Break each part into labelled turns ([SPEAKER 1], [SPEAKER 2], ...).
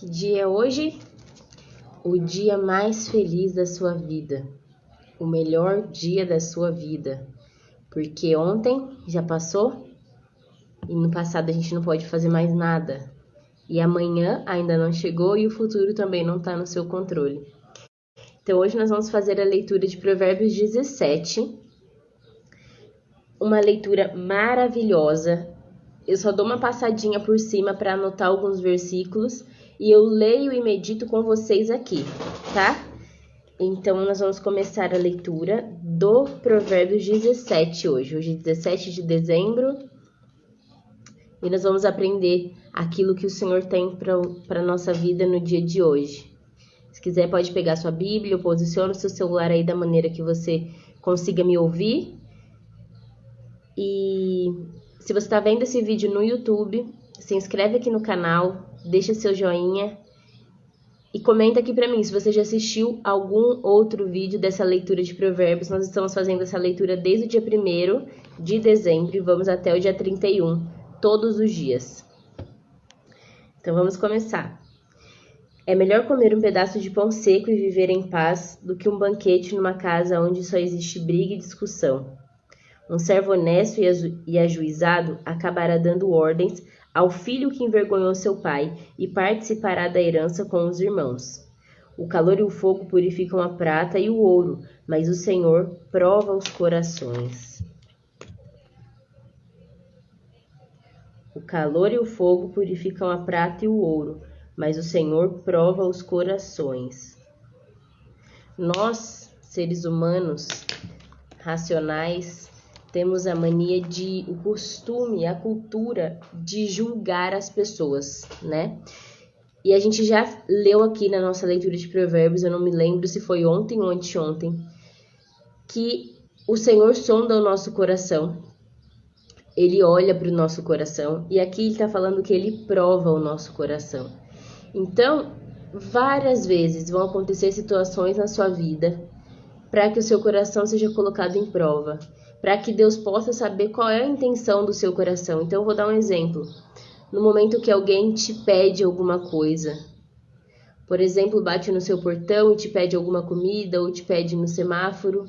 [SPEAKER 1] Que dia é hoje? O dia mais feliz da sua vida. O melhor dia da sua vida. Porque ontem já passou e no passado a gente não pode fazer mais nada. E amanhã ainda não chegou e o futuro também não está no seu controle. Então hoje nós vamos fazer a leitura de Provérbios 17. Uma leitura maravilhosa. Eu só dou uma passadinha por cima para anotar alguns versículos e eu leio e medito com vocês aqui, tá? Então, nós vamos começar a leitura do Provérbios 17 hoje. Hoje é 17 de dezembro e nós vamos aprender aquilo que o Senhor tem para a nossa vida no dia de hoje. Se quiser, pode pegar sua Bíblia, ou posiciona o seu celular aí da maneira que você consiga me ouvir. E se você está vendo esse vídeo no YouTube, se inscreve aqui no canal, deixa seu joinha e comenta aqui para mim se você já assistiu algum outro vídeo dessa leitura de Provérbios. Nós estamos fazendo essa leitura desde o dia 1º de dezembro e vamos até o dia 31, todos os dias. Então vamos começar. É melhor comer um pedaço de pão seco e viver em paz do que um banquete numa casa onde só existe briga e discussão. Um servo honesto e ajuizado acabará dando ordens ao filho que envergonhou seu pai e participará da herança com os irmãos. O calor e o fogo purificam a prata e o ouro, mas o Senhor prova os corações. O calor e o fogo purificam a prata e o ouro, mas o Senhor prova os corações. Nós, seres humanos, racionais, temos a mania o costume, a cultura de julgar as pessoas, né? E a gente já leu aqui na nossa leitura de Provérbios, eu não me lembro se foi ontem ou anteontem, que o Senhor sonda o nosso coração, Ele olha para o nosso coração, e aqui Ele está falando que Ele prova o nosso coração. Então, várias vezes vão acontecer situações na sua vida para que o seu coração seja colocado em prova, para que Deus possa saber qual é a intenção do seu coração. Então, eu vou dar um exemplo. No momento que alguém te pede alguma coisa, por exemplo, bate no seu portão e te pede alguma comida ou te pede no semáforo,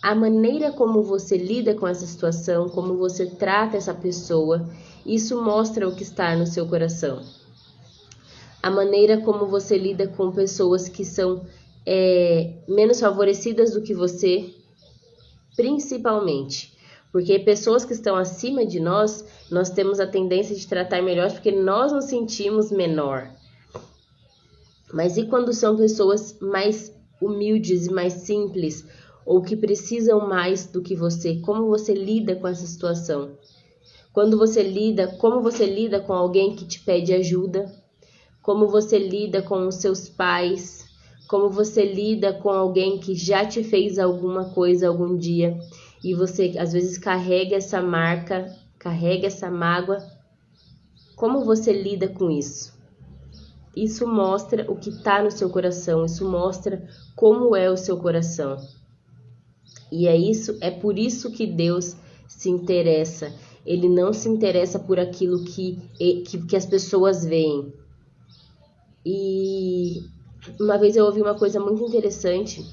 [SPEAKER 1] a maneira como você lida com essa situação, como você trata essa pessoa, isso mostra o que está no seu coração. A maneira como você lida com pessoas que são menos favorecidas do que você, principalmente, porque pessoas que estão acima de nós temos a tendência de tratar melhor porque nós nos sentimos menor. Mas e quando são pessoas mais humildes e mais simples, ou que precisam mais do que você? Como você lida com essa situação? Como você lida com alguém que te pede ajuda? Como você lida com os seus pais? Como você lida com alguém que já te fez alguma coisa algum dia e você às vezes carrega essa marca, carrega essa mágoa? Como você lida com isso? Isso mostra o que está no seu coração, isso mostra como é o seu coração. E é por isso que Deus se interessa. Ele não se interessa por aquilo que as pessoas veem. E uma vez eu ouvi uma coisa muito interessante,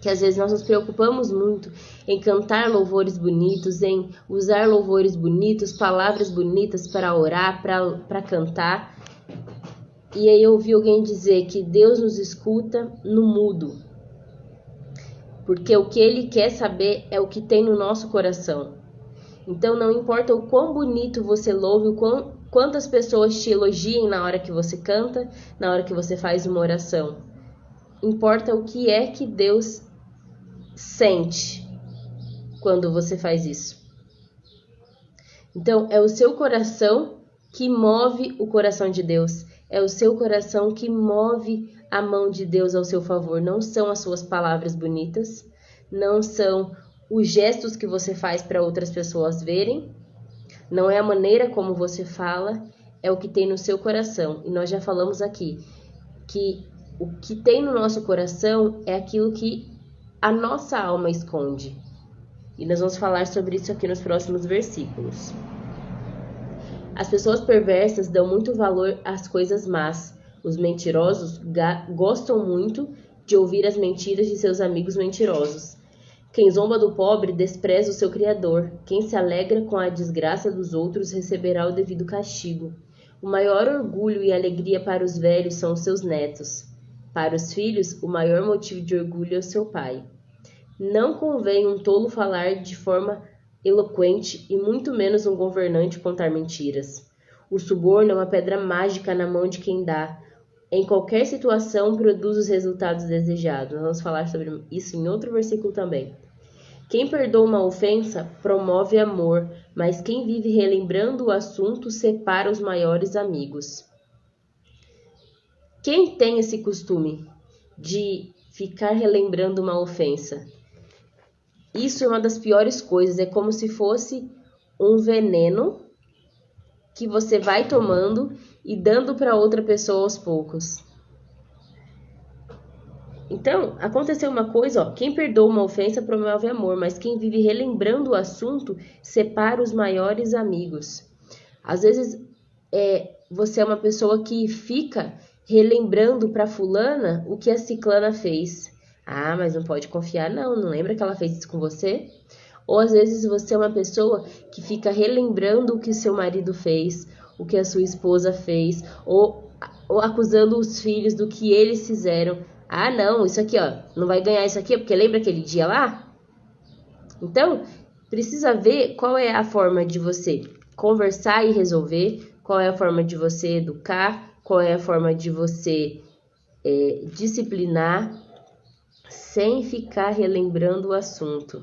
[SPEAKER 1] que às vezes nós nos preocupamos muito em cantar louvores bonitos, em usar louvores bonitos, palavras bonitas para orar, para cantar. E aí eu ouvi alguém dizer que Deus nos escuta no mudo, porque o que Ele quer saber é o que tem no nosso coração. Então não importa o quão bonito você louve, quantas pessoas te elogiem na hora que você canta, na hora que você faz uma oração. Importa o que é que Deus sente quando você faz isso. Então, é o seu coração que move o coração de Deus. É o seu coração que move a mão de Deus ao seu favor. Não são as suas palavras bonitas, não são os gestos que você faz para outras pessoas verem, não é a maneira como você fala, é o que tem no seu coração. E nós já falamos aqui que o que tem no nosso coração é aquilo que a nossa alma esconde. E nós vamos falar sobre isso aqui nos próximos versículos. As pessoas perversas dão muito valor às coisas más. Os mentirosos gostam muito de ouvir as mentiras de seus amigos mentirosos. Quem zomba do pobre despreza o seu Criador. Quem se alegra com a desgraça dos outros receberá o devido castigo. O maior orgulho e alegria para os velhos são os seus netos. Para os filhos, o maior motivo de orgulho é o seu pai. Não convém um tolo falar de forma eloquente e muito menos um governante contar mentiras. O suborno é uma pedra mágica na mão de quem dá. Em qualquer situação, produz os resultados desejados. Vamos falar sobre isso em outro versículo também. Quem perdoa uma ofensa promove amor, mas quem vive relembrando o assunto separa os maiores amigos. Quem tem esse costume de ficar relembrando uma ofensa? Isso é uma das piores coisas, é como se fosse um veneno que você vai tomando e dando para outra pessoa aos poucos. Então, aconteceu uma coisa, ó, quem perdoa uma ofensa promove amor, mas quem vive relembrando o assunto separa os maiores amigos. Às vezes, você é uma pessoa que fica relembrando para fulana o que a ciclana fez. Ah, mas não pode confiar, não lembra que ela fez isso com você? Ou às vezes você é uma pessoa que fica relembrando o que seu marido fez, o que a sua esposa fez, ou acusando os filhos do que eles fizeram. Ah, não, isso aqui, ó, não vai ganhar isso aqui, porque lembra aquele dia lá? Então, precisa ver qual é a forma de você conversar e resolver, qual é a forma de você educar, qual é a forma de você disciplinar, sem ficar relembrando o assunto.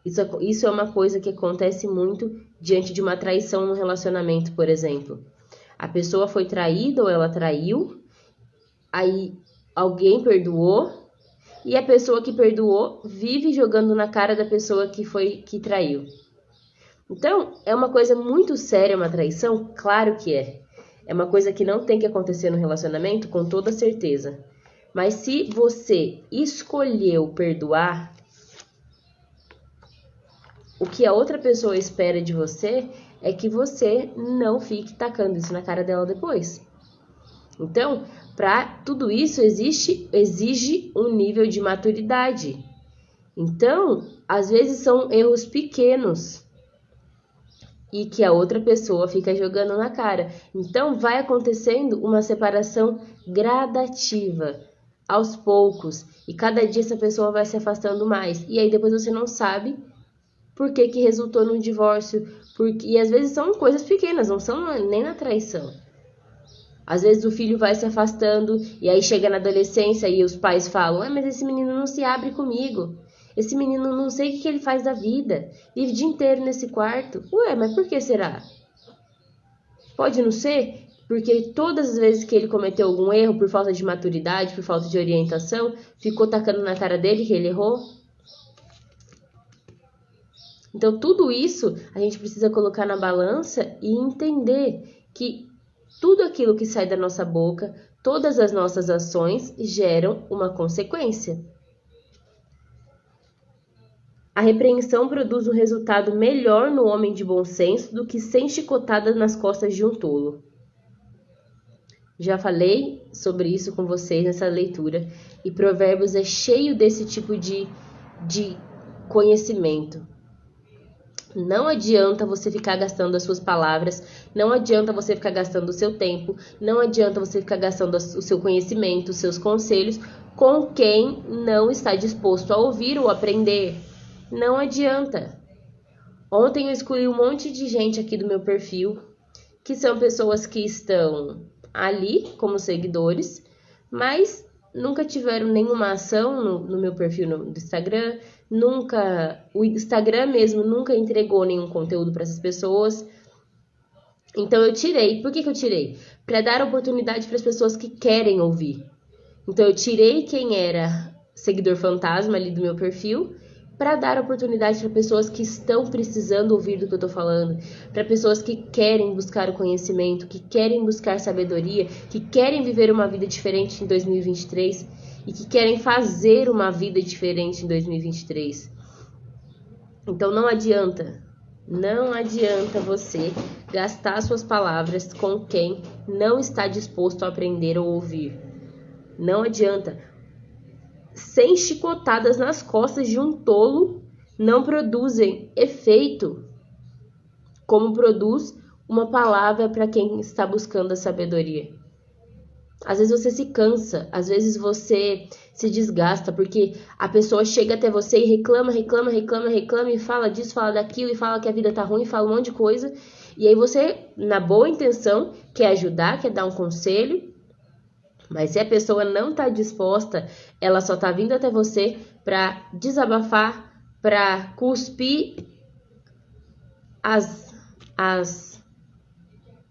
[SPEAKER 1] Isso é uma coisa que acontece muito diante de uma traição no relacionamento, por exemplo. A pessoa foi traída ou ela traiu, aí alguém perdoou e a pessoa que perdoou vive jogando na cara da pessoa que traiu. Então, é uma coisa muito séria uma traição? Claro que é. É uma coisa que não tem que acontecer no relacionamento, com toda certeza. Mas se você escolheu perdoar, o que a outra pessoa espera de você é que você não fique tacando isso na cara dela depois. Então, para tudo isso exige um nível de maturidade. Então, às vezes são erros pequenos e que a outra pessoa fica jogando na cara. Então, vai acontecendo uma separação gradativa, aos poucos, e cada dia essa pessoa vai se afastando mais. E aí depois você não sabe por que resultou no divórcio. E às vezes são coisas pequenas, não são nem na traição. Às vezes o filho vai se afastando e aí chega na adolescência e os pais falam: mas esse menino não se abre comigo. Esse menino não sei o que ele faz da vida. Vive o dia inteiro nesse quarto. Ué, mas por que será? Pode não ser porque todas as vezes que ele cometeu algum erro por falta de maturidade, por falta de orientação, ficou tacando na cara dele que ele errou. Então tudo isso a gente precisa colocar na balança e entender que tudo aquilo que sai da nossa boca, todas as nossas ações geram uma consequência. A repreensão produz um resultado melhor no homem de bom senso do que 100 chicotadas nas costas de um tolo. Já falei sobre isso com vocês nessa leitura, e Provérbios é cheio desse tipo de conhecimento. Não adianta você ficar gastando as suas palavras, não adianta você ficar gastando o seu tempo, não adianta você ficar gastando o seu conhecimento, os seus conselhos com quem não está disposto a ouvir ou aprender. Não adianta. Ontem eu excluí um monte de gente aqui do meu perfil, que são pessoas que estão ali como seguidores, mas nunca tiveram nenhuma ação no meu perfil do Instagram, o Instagram mesmo nunca entregou nenhum conteúdo para essas pessoas. Então eu tirei. Por que eu tirei? Para dar oportunidade para as pessoas que querem ouvir. Então eu tirei quem era seguidor fantasma ali do meu perfil, para dar oportunidade para pessoas que estão precisando ouvir do que eu estou falando, para pessoas que querem buscar o conhecimento, que querem buscar sabedoria, que querem viver uma vida diferente em 2023 e que querem fazer uma vida diferente em 2023. Então não adianta. Não adianta você gastar suas palavras com quem não está disposto a aprender ou ouvir. Não adianta. 100 chicotadas nas costas de um tolo não produzem efeito como produz uma palavra para quem está buscando a sabedoria. Às vezes você se cansa, às vezes você se desgasta, porque a pessoa chega até você e reclama e fala disso, fala daquilo, e fala que a vida tá ruim, fala um monte de coisa. E aí você, na boa intenção, quer ajudar, quer dar um conselho, mas se a pessoa não tá disposta, ela só tá vindo até você para desabafar, para cuspir as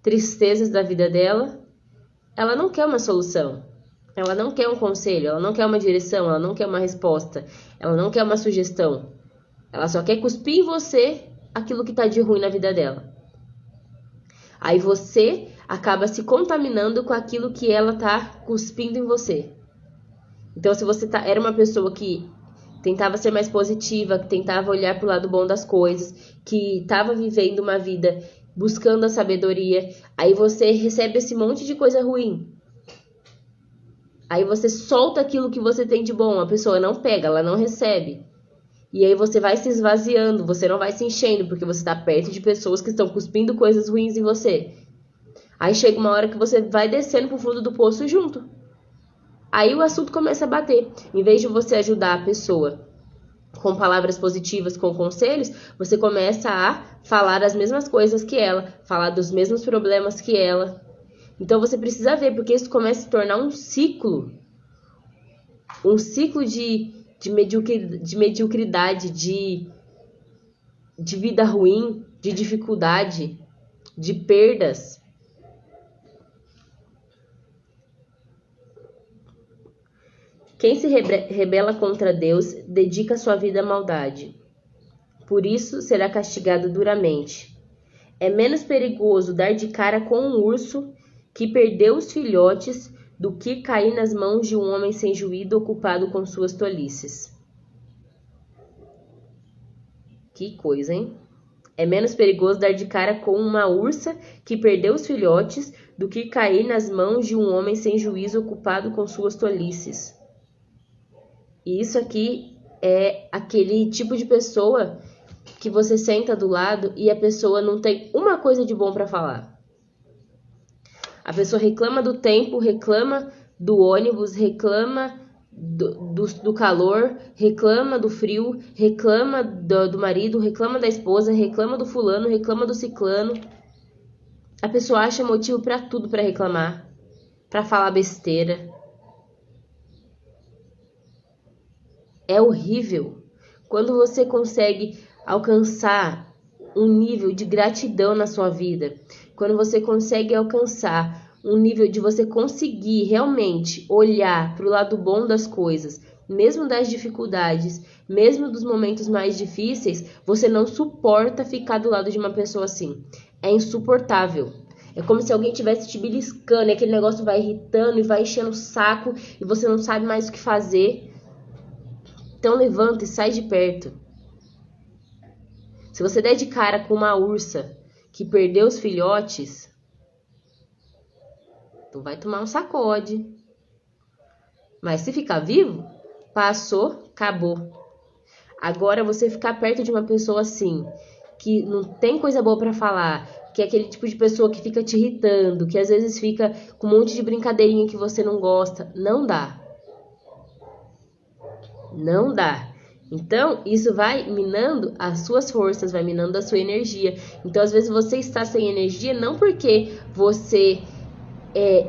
[SPEAKER 1] tristezas da vida dela. Ela não quer uma solução, ela não quer um conselho, ela não quer uma direção, ela não quer uma resposta, ela não quer uma sugestão. Ela só quer cuspir em você aquilo que tá de ruim na vida dela. Aí você acaba se contaminando com aquilo que ela tá cuspindo em você. Então, se você era uma pessoa que tentava ser mais positiva, que tentava olhar pro lado bom das coisas, que estava vivendo uma vida buscando a sabedoria, aí você recebe esse monte de coisa ruim. Aí você solta aquilo que você tem de bom, a pessoa não pega, ela não recebe. E aí você vai se esvaziando, você não vai se enchendo, porque você está perto de pessoas que estão cuspindo coisas ruins em você. Aí chega uma hora que você vai descendo pro fundo do poço junto. Aí o assunto começa a bater. Em vez de você ajudar a pessoa com palavras positivas, com conselhos, você começa a falar as mesmas coisas que ela, falar dos mesmos problemas que ela. Então você precisa ver, porque isso começa a se tornar um ciclo de mediocridade, de vida ruim, de dificuldade, de perdas. Quem se rebela contra Deus dedica sua vida à maldade. Por isso será castigado duramente. É menos perigoso dar de cara com um urso que perdeu os filhotes do que cair nas mãos de um homem sem juízo ocupado com suas tolices. Que coisa, hein? É menos perigoso dar de cara com uma ursa que perdeu os filhotes do que cair nas mãos de um homem sem juízo ocupado com suas tolices. E isso aqui é aquele tipo de pessoa que você senta do lado e a pessoa não tem uma coisa de bom para falar. A pessoa reclama do tempo, reclama do ônibus, reclama do calor, reclama do frio, reclama do marido, reclama da esposa, reclama do fulano, reclama do ciclano. A pessoa acha motivo para tudo para reclamar, para falar besteira. É horrível quando você consegue alcançar um nível de gratidão na sua vida, quando você consegue alcançar um nível de você conseguir realmente olhar para o lado bom das coisas, mesmo das dificuldades, mesmo dos momentos mais difíceis, você não suporta ficar do lado de uma pessoa assim. É insuportável. É como se alguém estivesse te beliscando e aquele negócio vai irritando e vai enchendo o saco e você não sabe mais o que fazer. Então levanta e sai de perto. Se você der de cara com uma ursa que perdeu os filhotes, tu vai tomar um sacode. Mas se ficar vivo, passou, acabou. Agora você ficar perto de uma pessoa assim, que não tem coisa boa pra falar, que é aquele tipo de pessoa que fica te irritando, que às vezes fica com um monte de brincadeirinha que você não gosta, não dá. Não dá. Então, isso vai minando as suas forças, vai minando a sua energia. Então, às vezes você está sem energia não porque você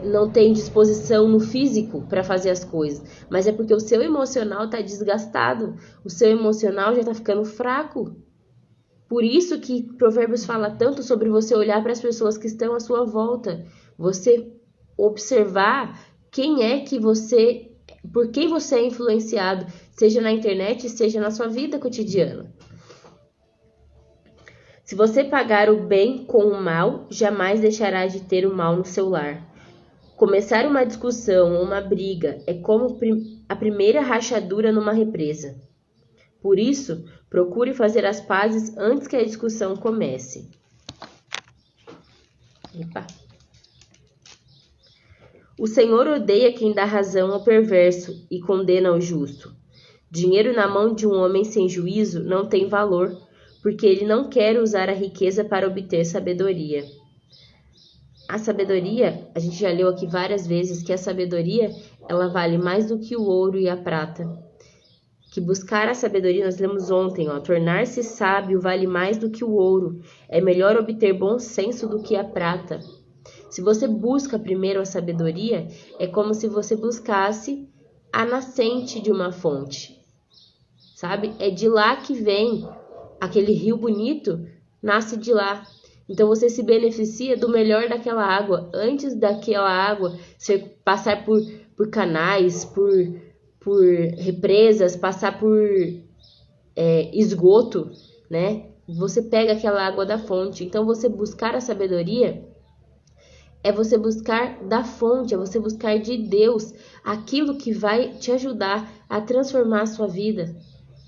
[SPEAKER 1] não tem disposição no físico para fazer as coisas, mas é porque o seu emocional está desgastado, o seu emocional já está ficando fraco. Por isso que Provérbios fala tanto sobre você olhar para as pessoas que estão à sua volta, você observar quem é que você, por quem você é influenciado, seja na internet, seja na sua vida cotidiana. Se você pagar o bem com o mal, jamais deixará de ter o mal no seu lar. Começar uma discussão ou uma briga é como a primeira rachadura numa represa. Por isso, Procure fazer as pazes antes que a discussão comece. Epa. O Senhor odeia quem dá razão ao perverso e condena o justo. Dinheiro na mão de um homem sem juízo não tem valor, porque ele não quer usar a riqueza para obter sabedoria. A sabedoria, a gente já leu aqui várias vezes que a sabedoria, ela vale mais do que o ouro e a prata. Que buscar a sabedoria, nós lemos ontem, tornar-se sábio vale mais do que o ouro. É melhor obter bom senso do que a prata. Se você busca primeiro a sabedoria, é como se você buscasse a nascente de uma fonte. Sabe? É de lá que vem aquele rio bonito, nasce de lá. Então você se beneficia do melhor daquela água, antes daquela água passar por canais, por represas, passar por esgoto, né? Você pega aquela água da fonte. Então você buscar a sabedoria é você buscar da fonte, é você buscar de Deus aquilo que vai te ajudar a transformar a sua vida,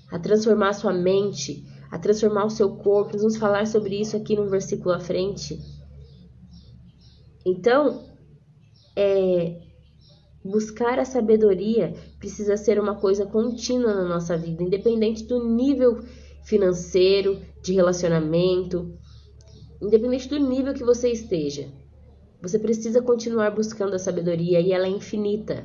[SPEAKER 1] a transformar a sua mente, a transformar o seu corpo. Nós vamos falar sobre isso aqui no versículo à frente. Então, buscar a sabedoria precisa ser uma coisa contínua na nossa vida, independente do nível financeiro, de relacionamento, independente do nível que você esteja. Você precisa continuar buscando a sabedoria e ela é infinita.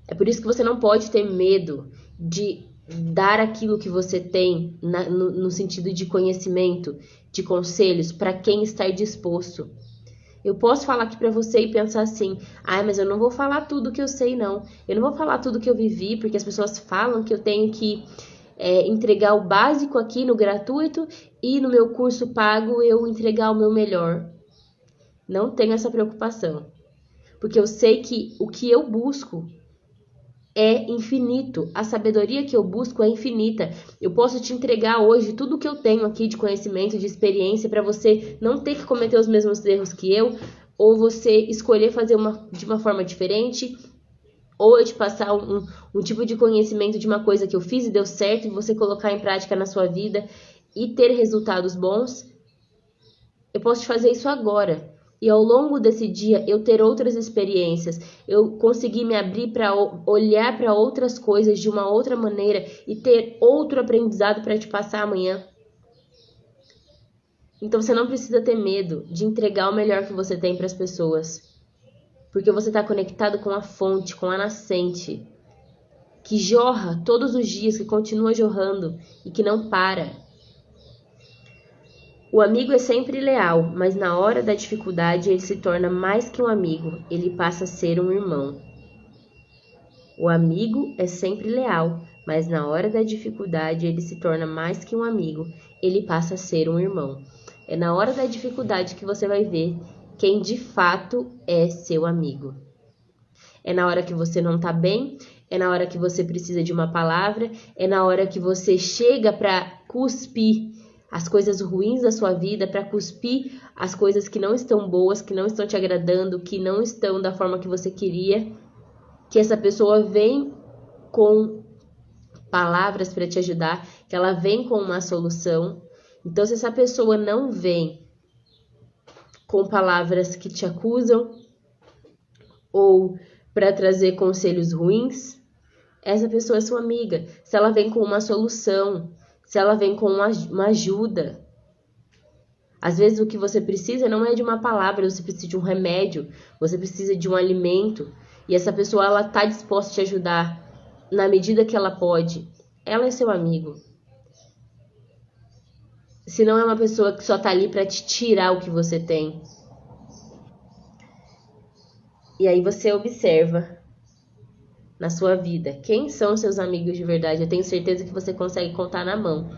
[SPEAKER 1] É por isso que você não pode ter medo de dar aquilo que você tem no sentido de conhecimento, de conselhos, para quem está disposto. Eu posso falar aqui para você e pensar assim, mas eu não vou falar tudo que eu sei, não. Eu não vou falar tudo que eu vivi, porque as pessoas falam que eu tenho que entregar o básico aqui no gratuito e no meu curso pago eu entregar o meu melhor. Não tenho essa preocupação, porque eu sei que o que eu busco é infinito, a sabedoria que eu busco é infinita. Eu posso te entregar hoje tudo que eu tenho aqui de conhecimento, de experiência, para você não ter que cometer os mesmos erros que eu, ou você escolher fazer de uma forma diferente, ou eu te passar um tipo de conhecimento de uma coisa que eu fiz e deu certo, e você colocar em prática na sua vida e ter resultados bons. Eu posso te fazer isso agora. E ao longo desse dia eu ter outras experiências, eu conseguir me abrir para olhar para outras coisas de uma outra maneira e ter outro aprendizado para te passar amanhã. Então você não precisa ter medo de entregar o melhor que você tem para as pessoas, porque você está conectado com a fonte, com a nascente, que jorra todos os dias, que continua jorrando e que não para. O amigo é sempre leal, mas na hora da dificuldade ele se torna mais que um amigo, ele passa a ser um irmão. O amigo é sempre leal, mas na hora da dificuldade ele se torna mais que um amigo, ele passa a ser um irmão. É na hora da dificuldade que você vai ver quem de fato é seu amigo. É na hora que você não tá bem, é na hora que você precisa de uma palavra, é na hora que você chega para cuspir as coisas ruins da sua vida, para cuspir as coisas que não estão boas, que não estão te agradando, que não estão da forma que você queria, que essa pessoa vem com palavras para te ajudar, que ela vem com uma solução. Então, se essa pessoa não vem com palavras que te acusam ou para trazer conselhos ruins, essa pessoa é sua amiga. Se ela vem com uma solução, se ela vem com uma ajuda. Às vezes o que você precisa não é de uma palavra, você precisa de um remédio, você precisa de um alimento. E essa pessoa, ela está disposta a te ajudar na medida que ela pode. Ela é seu amigo. Se não é uma pessoa que só está ali para te tirar o que você tem. E aí você observa na sua vida quem são seus amigos de verdade. Eu tenho certeza que você consegue contar na mão,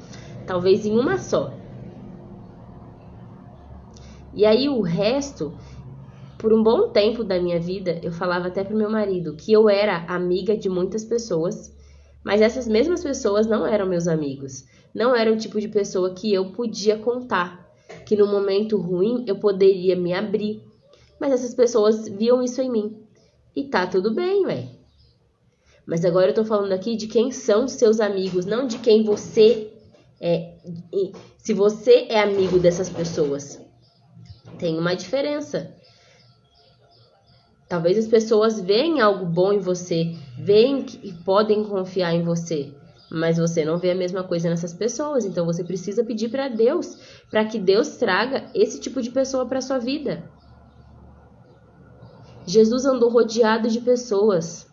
[SPEAKER 1] talvez em uma só. E aí o resto, por um bom tempo da minha vida, eu falava até pro meu marido que eu era amiga de muitas pessoas, mas essas mesmas pessoas não eram meus amigos, não eram o tipo de pessoa que eu podia contar, que no momento ruim eu poderia me abrir, mas essas pessoas viam isso em mim. E tá tudo bem, ué. Mas agora eu tô falando aqui de quem são seus amigos, não de quem você é. Se você é amigo dessas pessoas. Tem uma diferença. Talvez as pessoas veem algo bom em você, veem que podem confiar em você, mas você não vê a mesma coisa nessas pessoas. Então você precisa pedir para Deus, para que Deus traga esse tipo de pessoa para sua vida. Jesus andou rodeado de pessoas,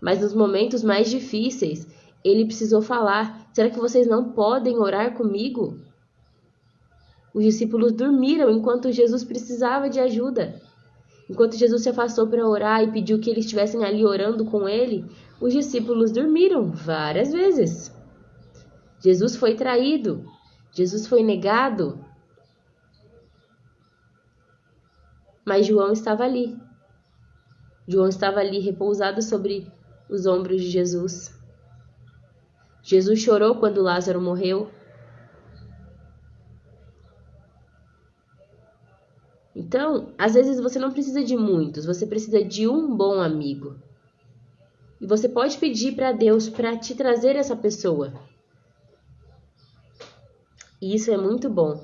[SPEAKER 1] mas nos momentos mais difíceis, ele precisou falar: será que vocês não podem orar comigo? Os discípulos dormiram enquanto Jesus precisava de ajuda. Enquanto Jesus se afastou para orar e pediu que eles estivessem ali orando com ele, os discípulos dormiram várias vezes. Jesus foi traído. Jesus foi negado. Mas João estava ali. João estava ali repousado sobre os ombros de Jesus. Jesus chorou quando Lázaro morreu. Então, às vezes você não precisa de muitos, você precisa de um bom amigo. E você pode pedir para Deus para te trazer essa pessoa. E isso é muito bom.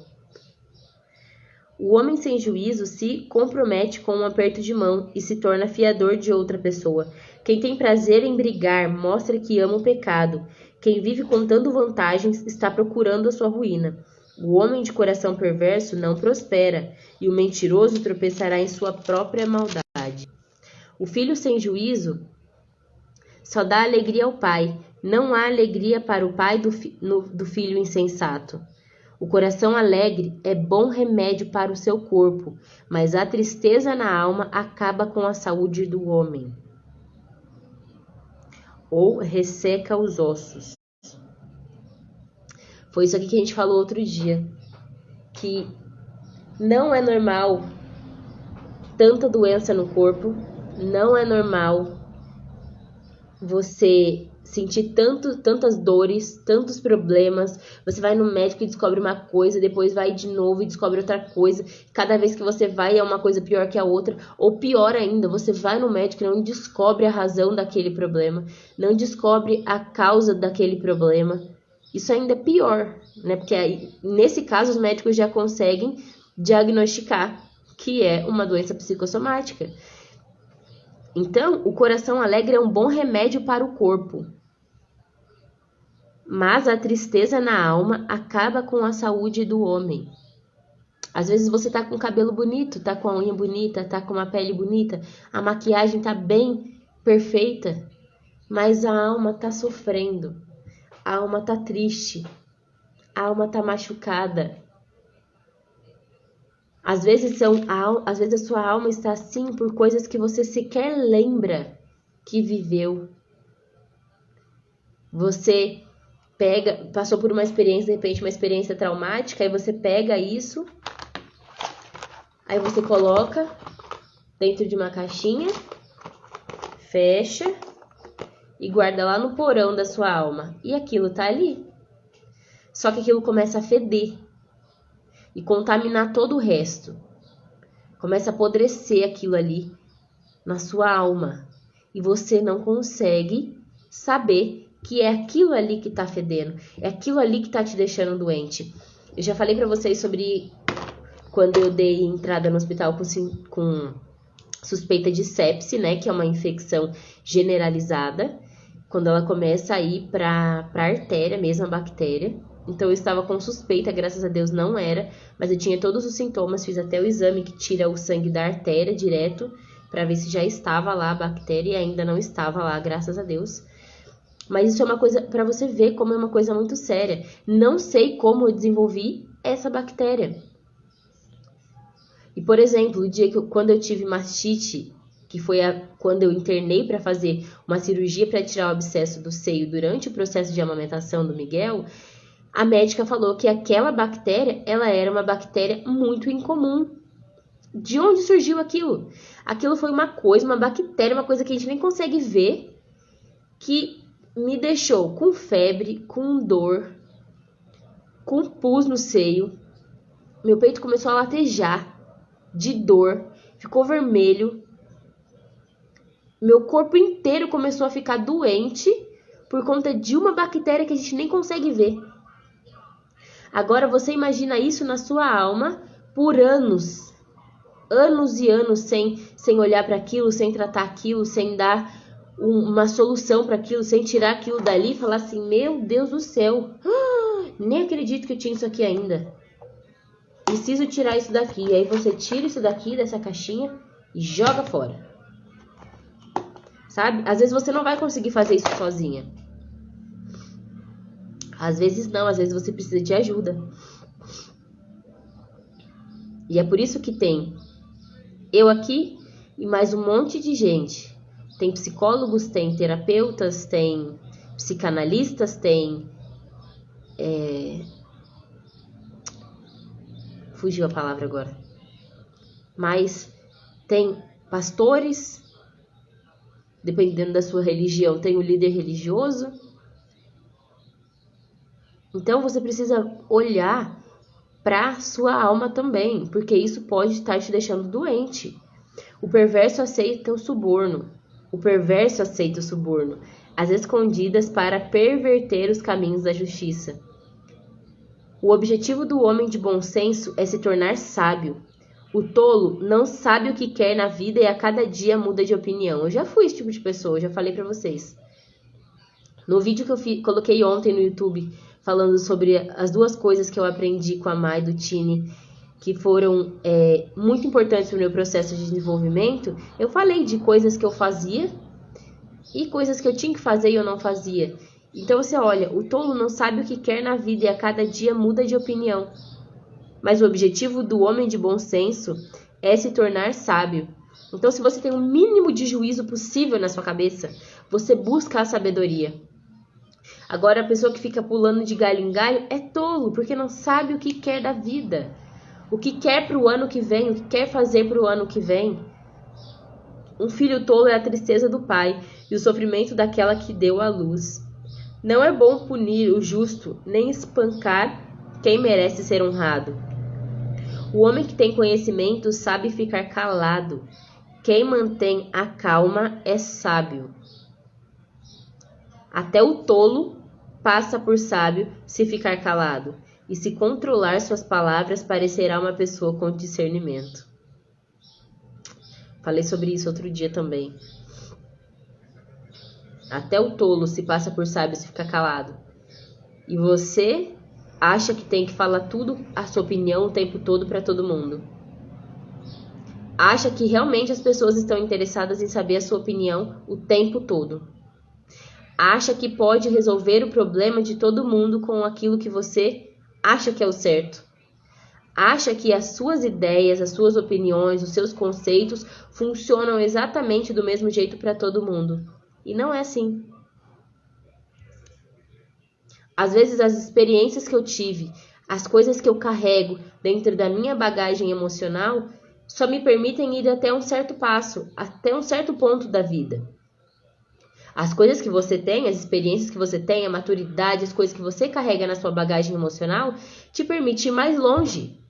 [SPEAKER 1] O homem sem juízo se compromete com um aperto de mão e se torna fiador de outra pessoa. Quem tem prazer em brigar mostra que ama o pecado. Quem vive contando vantagens está procurando a sua ruína. O homem de coração perverso não prospera, e o mentiroso tropeçará em sua própria maldade. O filho sem juízo só dá alegria ao pai. Não há alegria para o pai do filho insensato. O coração alegre é bom remédio para o seu corpo, mas a tristeza na alma acaba com a saúde do homem. Ou resseca os ossos. Foi isso aqui que a gente falou outro dia, que não é normal tanta doença no corpo, não é normal você sentir tantas dores, tantos problemas. Você vai no médico e descobre uma coisa, depois vai de novo e descobre outra coisa. Cada vez que você vai é uma coisa pior que a outra, ou pior ainda, você vai no médico e não descobre a razão daquele problema, não descobre a causa daquele problema. Isso ainda é pior, né? Porque aí, nesse caso, os médicos já conseguem diagnosticar que é uma doença psicossomática. Então, o coração alegre é um bom remédio para o corpo, mas a tristeza na alma acaba com a saúde do homem. Às vezes você tá com o cabelo bonito, tá com a unha bonita, tá com uma pele bonita, a maquiagem tá bem perfeita, mas a alma tá sofrendo. A alma tá triste, a alma tá machucada. Às vezes a sua alma está assim por coisas que você sequer lembra que viveu. Você passou por uma experiência, de repente uma experiência traumática, aí você pega isso, aí você coloca dentro de uma caixinha, fecha e guarda lá no porão da sua alma. E aquilo tá ali. Só que aquilo começa a feder e contaminar todo o resto. Começa a apodrecer aquilo ali na sua alma. E você não consegue saber que é aquilo ali que tá fedendo. É aquilo ali que tá te deixando doente. Eu já falei pra vocês sobre quando eu dei entrada no hospital com suspeita de sepse, né? Que é uma infecção generalizada. Quando ela começa a ir pra artéria mesmo, a bactéria. Então eu estava com suspeita, graças a Deus não era, mas eu tinha todos os sintomas, fiz até o exame que tira o sangue da artéria direto, para ver se já estava lá a bactéria, e ainda não estava lá, graças a Deus. Mas isso é uma coisa, para você ver como é uma coisa muito séria. Não sei como eu desenvolvi essa bactéria. E por exemplo, o dia quando eu tive mastite, que foi quando eu internei para fazer uma cirurgia para tirar o abscesso do seio durante o processo de amamentação do Miguel, a médica falou que aquela bactéria, ela era uma bactéria muito incomum. De onde surgiu aquilo? Aquilo foi uma bactéria, uma coisa que a gente nem consegue ver, que me deixou com febre, com dor, com pus no seio. Meu peito começou a latejar de dor, ficou vermelho. Meu corpo inteiro começou a ficar doente por conta de uma bactéria que a gente nem consegue ver. Agora você imagina isso na sua alma por anos. Anos e anos sem olhar para aquilo, sem tratar aquilo, sem dar uma solução para aquilo, sem tirar aquilo dali e falar assim, meu Deus do céu, nem acredito que eu tinha isso aqui ainda. Preciso tirar isso daqui. E aí você tira isso daqui dessa caixinha e joga fora. Sabe? Às vezes você não vai conseguir fazer isso sozinha. Às vezes não, às vezes você precisa de ajuda. E é por isso que tem eu aqui e mais um monte de gente. Tem psicólogos, tem terapeutas, tem psicanalistas, tem... Fugiu a palavra agora. Mas tem pastores, dependendo da sua religião, tem o líder religioso. Então você precisa olhar para sua alma também, porque isso pode estar te deixando doente. O perverso aceita o suborno. O perverso aceita o suborno, às escondidas para perverter os caminhos da justiça. O objetivo do homem de bom senso é se tornar sábio. O tolo não sabe o que quer na vida e a cada dia muda de opinião. Eu já fui esse tipo de pessoa, eu já falei pra vocês. No vídeo que eu coloquei ontem no YouTube, falando sobre as duas coisas que eu aprendi com a Mai do Tini, que foram muito importantes para o meu processo de desenvolvimento, eu falei de coisas que eu fazia e coisas que eu tinha que fazer e eu não fazia. Então você olha, o tolo não sabe o que quer na vida e a cada dia muda de opinião. Mas o objetivo do homem de bom senso é se tornar sábio. Então se você tem o mínimo de juízo possível na sua cabeça, você busca a sabedoria. Agora a pessoa que fica pulando de galho em galho é tolo, porque não sabe o que quer da vida. O que quer para o ano que vem, o que quer fazer para o ano que vem. Um filho tolo é a tristeza do pai e o sofrimento daquela que deu à luz. Não é bom punir o justo, nem espancar quem merece ser honrado. O homem que tem conhecimento sabe ficar calado. Quem mantém a calma é sábio. Até o tolo passa por sábio se ficar calado. E se controlar suas palavras, parecerá uma pessoa com discernimento. Falei sobre isso outro dia também. Até o tolo se passa por sábio se ficar calado. E você acha que tem que falar tudo, a sua opinião, o tempo todo para todo mundo. Acha que realmente as pessoas estão interessadas em saber a sua opinião o tempo todo. Acha que pode resolver o problema de todo mundo com aquilo que você acha que é o certo. Acha que as suas ideias, as suas opiniões, os seus conceitos funcionam exatamente do mesmo jeito para todo mundo. E não é assim. Às vezes as experiências que eu tive, as coisas que eu carrego dentro da minha bagagem emocional, só me permitem ir até um certo passo, até um certo ponto da vida. As coisas que você tem, as experiências que você tem, a maturidade, as coisas que você carrega na sua bagagem emocional, te permite ir mais longe.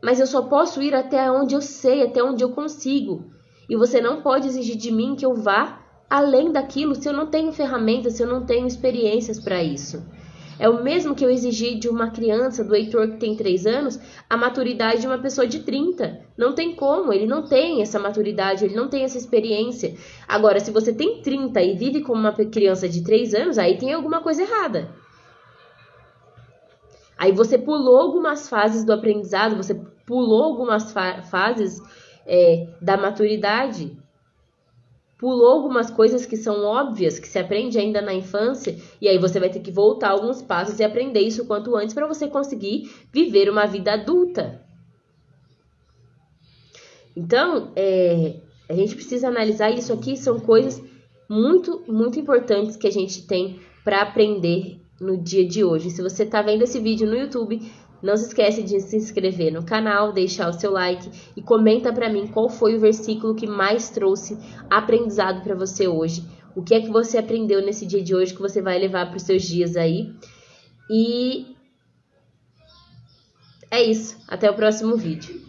[SPEAKER 1] Mas eu só posso ir até onde eu sei, até onde eu consigo. E você não pode exigir de mim que eu vá além daquilo se eu não tenho ferramentas, se eu não tenho experiências para isso. É o mesmo que eu exigir de uma criança, do Heitor que tem 3 anos, a maturidade de uma pessoa de 30. Não tem como, ele não tem essa maturidade, ele não tem essa experiência. Agora, se você tem 30 e vive como uma criança de 3 anos, aí tem alguma coisa errada. Aí você pulou algumas fases do aprendizado, você pulou algumas fases da maturidade. Pulou algumas coisas que são óbvias, que se aprende ainda na infância, e aí você vai ter que voltar alguns passos e aprender isso o quanto antes para você conseguir viver uma vida adulta. Então, a gente precisa analisar isso aqui, são coisas muito, muito importantes que a gente tem para aprender no dia de hoje. Se você está vendo esse vídeo no YouTube, não se esquece de se inscrever no canal, deixar o seu like e comenta para mim qual foi o versículo que mais trouxe aprendizado para você hoje. O que é que você aprendeu nesse dia de hoje que você vai levar para os seus dias aí. E é isso. Até o próximo vídeo.